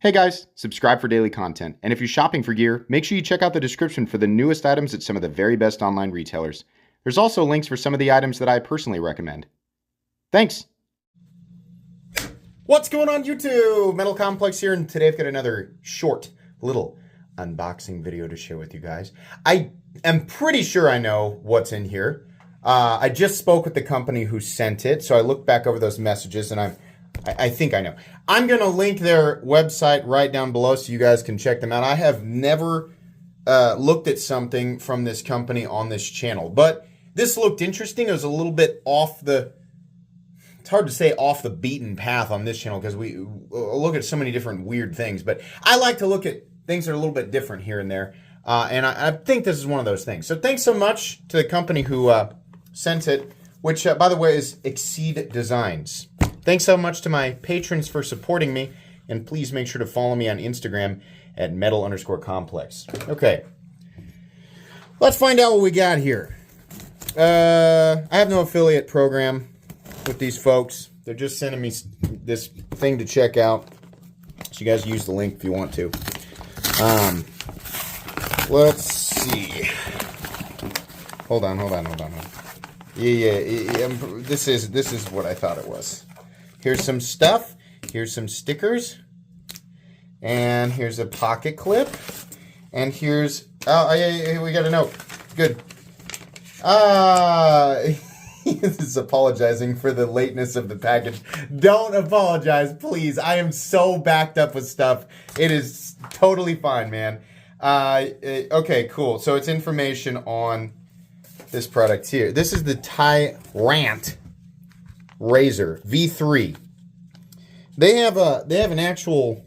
Hey guys, subscribe for daily content. And if you're shopping for gear, make sure you check out the description for the newest items at some of the very best online retailers. There's also links for some of the items that I personally recommend. Thanks! What's going on YouTube? Metal Complex here, and today I've got another short little unboxing video to share with you guys. I am pretty sure I know what's in here. I just spoke with the company who sent it, so I looked back over those messages and I think I know. I'm going to link their website right down below so you guys can check them out. I have never looked at something from this company on this channel, but this looked interesting. It was a little bit off the, it's hard to say off the beaten path on this channel because we look at so many different weird things, but I like to look at things that are a little bit different here and there, and I think this is one of those things. So thanks so much to the company who sent it, which, by the way, is Exceed Designs. Thanks so much to my patrons for supporting me, and please make sure to follow me on Instagram at metal_complex. Okay, let's find out what we got here. I have no affiliate program with these folks. They're just sending me this thing to check out, so you guys use the link if you want to. Let's see. Hold on. Yeah. This is what I thought it was. Here's some stuff. Here's some stickers. And here's a pocket clip. And here's... Oh, yeah, we got a note. Good. This is apologizing for the lateness of the package. Don't apologize, please. I am so backed up with stuff. It is totally fine, man. Okay, cool. So it's information on this product here. This is the TiRant razor V3. They have an actual,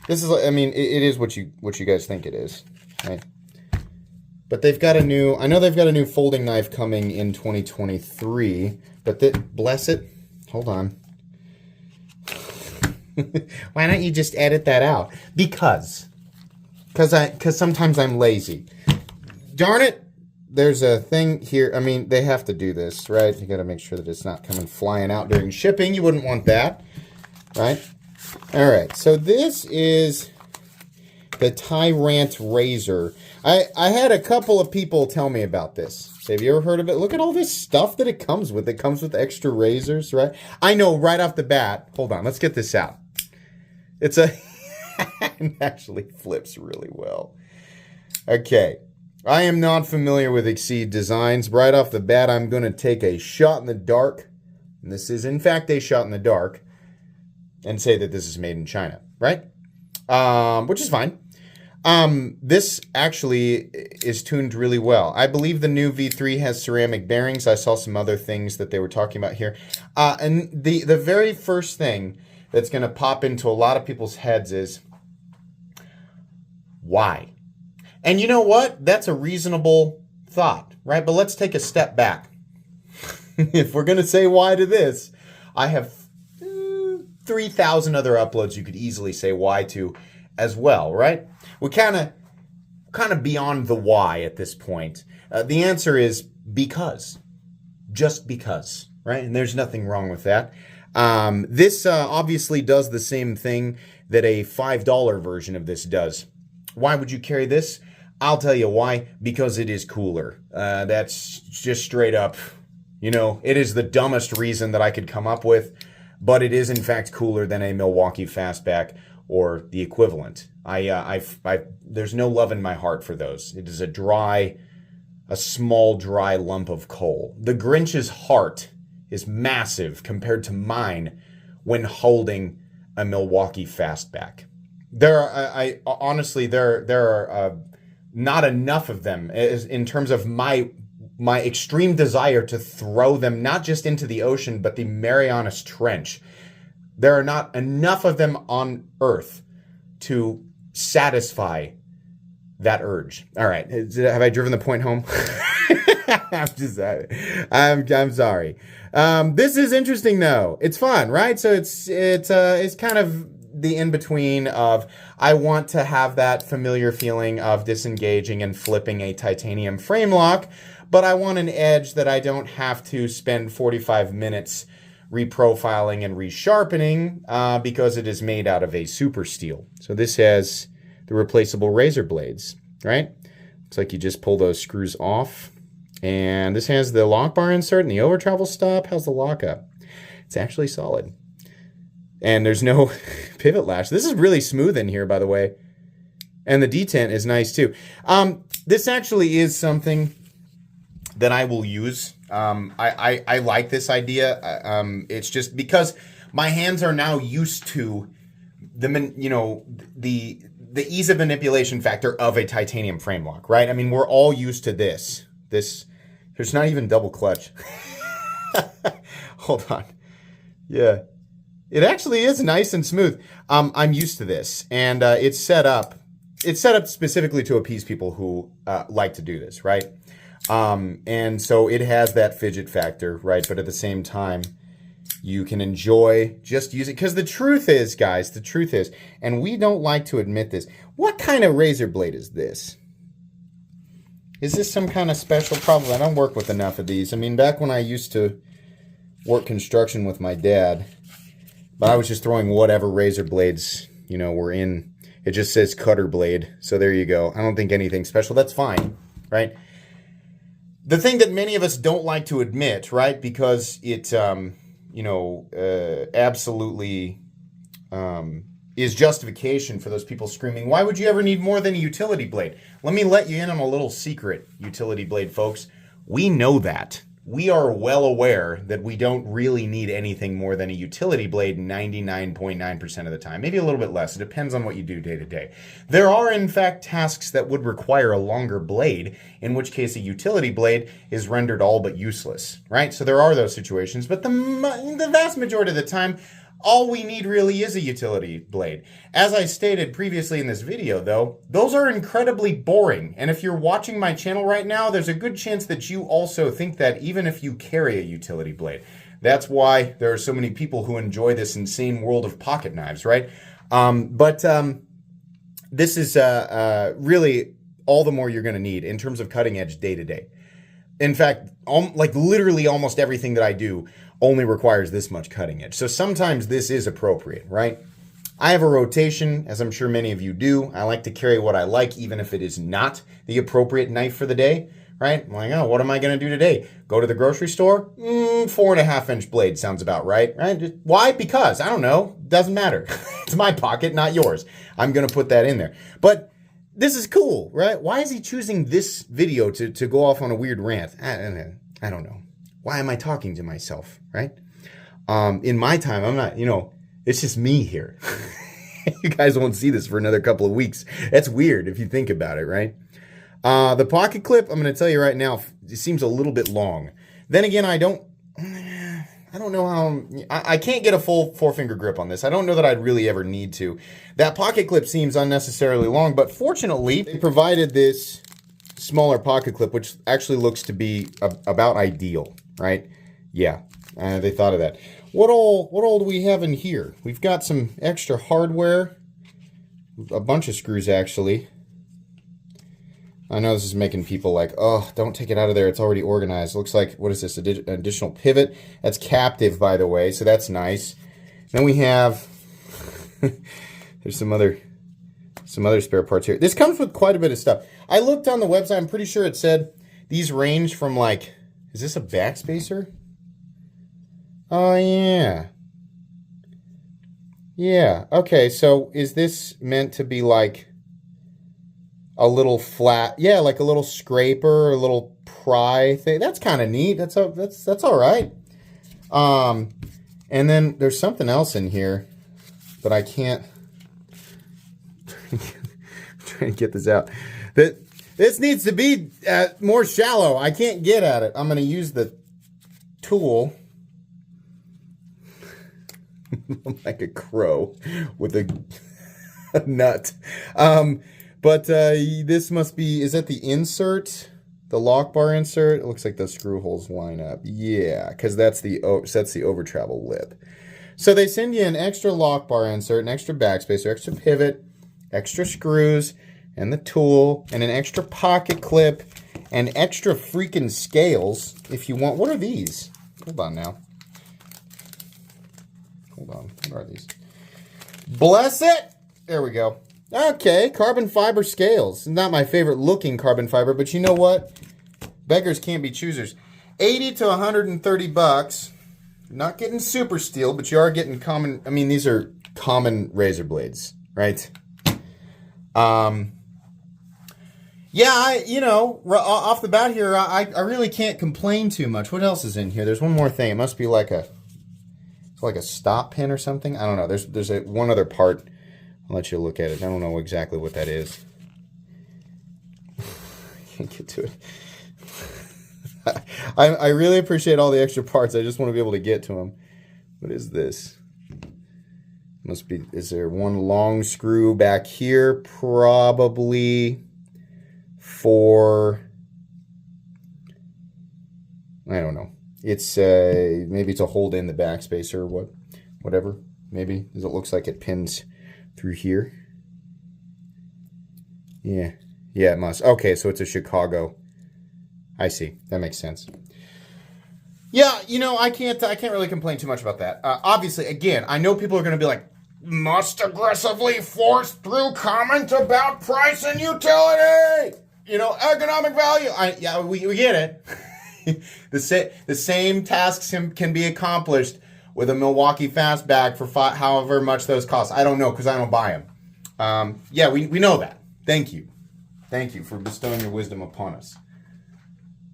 this is, I mean, it is what you guys think it is, right? But they've got a new, I know they've got a new folding knife coming in 2023, but bless it, hold on. Why don't you just edit that out? Because sometimes I'm lazy. Darn it. There's a thing here. I mean, they have to do this, right? You got to make sure that it's not coming flying out during shipping. You wouldn't want that, right? All right. So this is the TiRant razor. I had a couple of people tell me about this. Have you ever heard of it? Look at all this stuff that it comes with. It comes with extra razors, right? I know right off the bat. Hold on. Let's get this out. It's a... it actually flips really well. Okay. I am not familiar with Exceed Designs. Right off the bat, I'm going to take a shot in the dark. And this is, in fact, a shot in the dark. And say that this is made in China, right? Which is fine. This actually is tuned really well. I believe the new V3 has ceramic bearings. I saw some other things that they were talking about here. And the very first thing that's going to pop into a lot of people's heads is, why? And you know what? That's a reasonable thought, right? But let's take a step back. If we're going to say why to this, I have 3,000 other uploads you could easily say why to as well, right? We're kind of beyond the why at this point. The answer is because. Just because, right? And there's nothing wrong with that. This obviously does the same thing that a $5 version of this does. Why would you carry this? I'll tell you why. Because it is cooler. That's just straight up, you know, it is the dumbest reason that I could come up with, but it is in fact cooler than a Milwaukee Fastback or the equivalent. There's no love in my heart for those. It is a small dry lump of coal. The Grinch's heart is massive compared to mine when holding a Milwaukee Fastback. Honestly, there are not enough of them in terms of my extreme desire to throw them not just into the ocean, but the Marianas Trench. There are not enough of them on Earth to satisfy that urge. All right, have I driven the point home? I'm sorry. This is interesting though. It's fun, right? So it's kind of the in-between of I want to have that familiar feeling of disengaging and flipping a titanium frame lock, but I want an edge that I don't have to spend 45 minutes reprofiling and resharpening because it is made out of a super steel. So this has the replaceable razor blades, right? Looks like you just pull those screws off. And this has the lock bar insert and the over travel stop. How's the lockup? It's actually solid. And there's no pivot latch. This is really smooth in here, by the way. And the detent is nice too. This actually is something that I will use. I like this idea. It's just because my hands are now used to the ease of manipulation factor of a titanium frame lock, right? I mean, we're all used to this. There's not even double clutch. Hold on. Yeah. It actually is nice and smooth. I'm used to this, and it's set up specifically to appease people who like to do this, right? And so it has that fidget factor, right? But at the same time, you can enjoy just use it. Because the truth is, guys, and we don't like to admit this, what kind of razor blade is this? Is this some kind of special? Probably. I don't work with enough of these. I mean, back when I used to work construction with my dad, but I was just throwing whatever razor blades, were in. It just says cutter blade. So there you go. I don't think anything special. That's fine, right? The thing that many of us don't like to admit, right? Because it, absolutely is justification for those people screaming, why would you ever need more than a utility blade? Let me let you in on a little secret, utility blade folks. We know that. We are well aware that we don't really need anything more than a utility blade 99.9% of the time. Maybe a little bit less. It depends on what you do day to day. There are, in fact, tasks that would require a longer blade, in which case a utility blade is rendered all but useless, right? So there are those situations, but the vast majority of the time, all we need really is a utility blade. As I stated previously in this video, though, those are incredibly boring. And if you're watching my channel right now, there's a good chance that you also think that even if you carry a utility blade. That's why there are so many people who enjoy this insane world of pocket knives, right? This is really all the more you're going to need in terms of cutting edge day to day. In fact, literally almost everything that I do only requires this much cutting edge. So sometimes this is appropriate, right? I have a rotation, as I'm sure many of you do. I like to carry what I like, even if it is not the appropriate knife for the day, right? I'm like, oh, what am I going to do today? Go to the grocery store? 4.5-inch blade sounds about right? Why? Because, I don't know. Doesn't matter. It's my pocket, not yours. I'm going to put that in there. But this is cool, right? Why is he choosing this video to go off on a weird rant? I don't know. Why am I talking to myself, right? In my time, I'm not, it's just me here. You guys won't see this for another couple of weeks. That's weird if you think about it, right? The pocket clip, I'm going to tell you right now, it seems a little bit long. Then again, I don't know how, I can't get a full 4-finger grip on this. I don't know that I'd really ever need to. That pocket clip seems unnecessarily long, but fortunately, they provided this smaller pocket clip, which actually looks to be about ideal, right? Yeah, they thought of that. What all do we have in here? We've got some extra hardware, a bunch of screws actually. I know this is making people like, oh, don't take it out of there. It's already organized. It looks like, what is this? An additional pivot. That's captive, by the way, so that's nice. Then we have, there's some other spare parts here. This comes with quite a bit of stuff. I looked on the website. I'm pretty sure it said these range from like, is this a backspacer? Oh, yeah. Yeah, okay, so is this meant to be like a little flat, yeah, like a little scraper, a little pry thing? That's kind of neat. That's all right. And then there's something else in here, but I can't. I'm trying to get this out. This needs to be more shallow. I can't get at it. I'm going to use the tool. Like a crow with a nut. But this must be, is that the insert? The lock bar insert? It looks like the screw holes line up. Yeah, because that's the over travel lip. So they send you an extra lock bar insert, an extra backspacer, extra pivot, extra screws, and the tool, and an extra pocket clip, and extra freaking scales if you want. What are these? Hold on now. Hold on. What are these? Bless it! There we go. Okay, carbon fiber scales. Not my favorite looking carbon fiber, but you know what? Beggars can't be choosers. 80 to 130 bucks. Not getting super steel, but you are getting common. I mean, these are common razor blades, right? Yeah, off the bat here, I really can't complain too much. What else is in here? There's one more thing. It must be like a stop pin or something. I don't know. There's one other part. I'll let you look at it. I don't know exactly what that is. I can't get to it. I really appreciate all the extra parts. I just want to be able to get to them. What is this? Must be, is there one long screw back here? Probably for, I don't know. It's maybe to hold in the backspacer or whatever. Maybe, as it looks like it pins through here. Yeah, it must. Okay, so it's a Chicago. I see. That makes sense. Yeah, I can't really complain too much about that. Obviously, again, I know people are going to be like, must aggressively force through comment about price and utility. Economic value. We get it. The same tasks can be accomplished with a Milwaukee Fastback for however much those cost. I don't know because I don't buy them. Yeah, we know that. Thank you. Thank you for bestowing your wisdom upon us.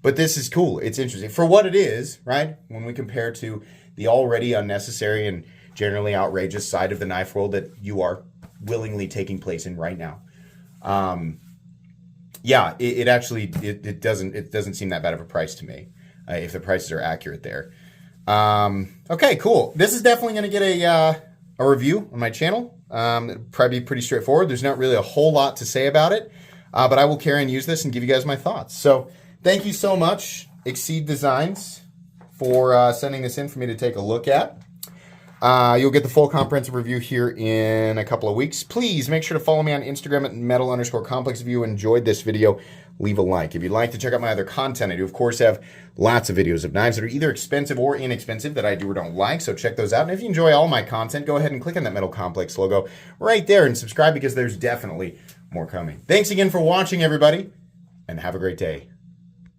But this is cool. It's interesting. For what it is, right? When we compare to the already unnecessary and generally outrageous side of the knife world that you are willingly taking place in right now. Yeah, it doesn't seem that bad of a price to me, if the prices are accurate there. Okay, cool. This is definitely going to get a review on my channel. It'll probably be pretty straightforward. There's not really a whole lot to say about it, but I will carry and use this and give you guys my thoughts. So thank you so much, Exceed Designs, for sending this in for me to take a look at. You'll get the full comprehensive review here in a couple of weeks. Please make sure to follow me on Instagram at metal_complex. If you enjoyed this video, leave a like. If you'd like to check out my other content, I do, of course, have lots of videos of knives that are either expensive or inexpensive that I do or don't like, so check those out. And if you enjoy all my content, go ahead and click on that Metal Complex logo right there and subscribe because there's definitely more coming. Thanks again for watching, everybody, and have a great day.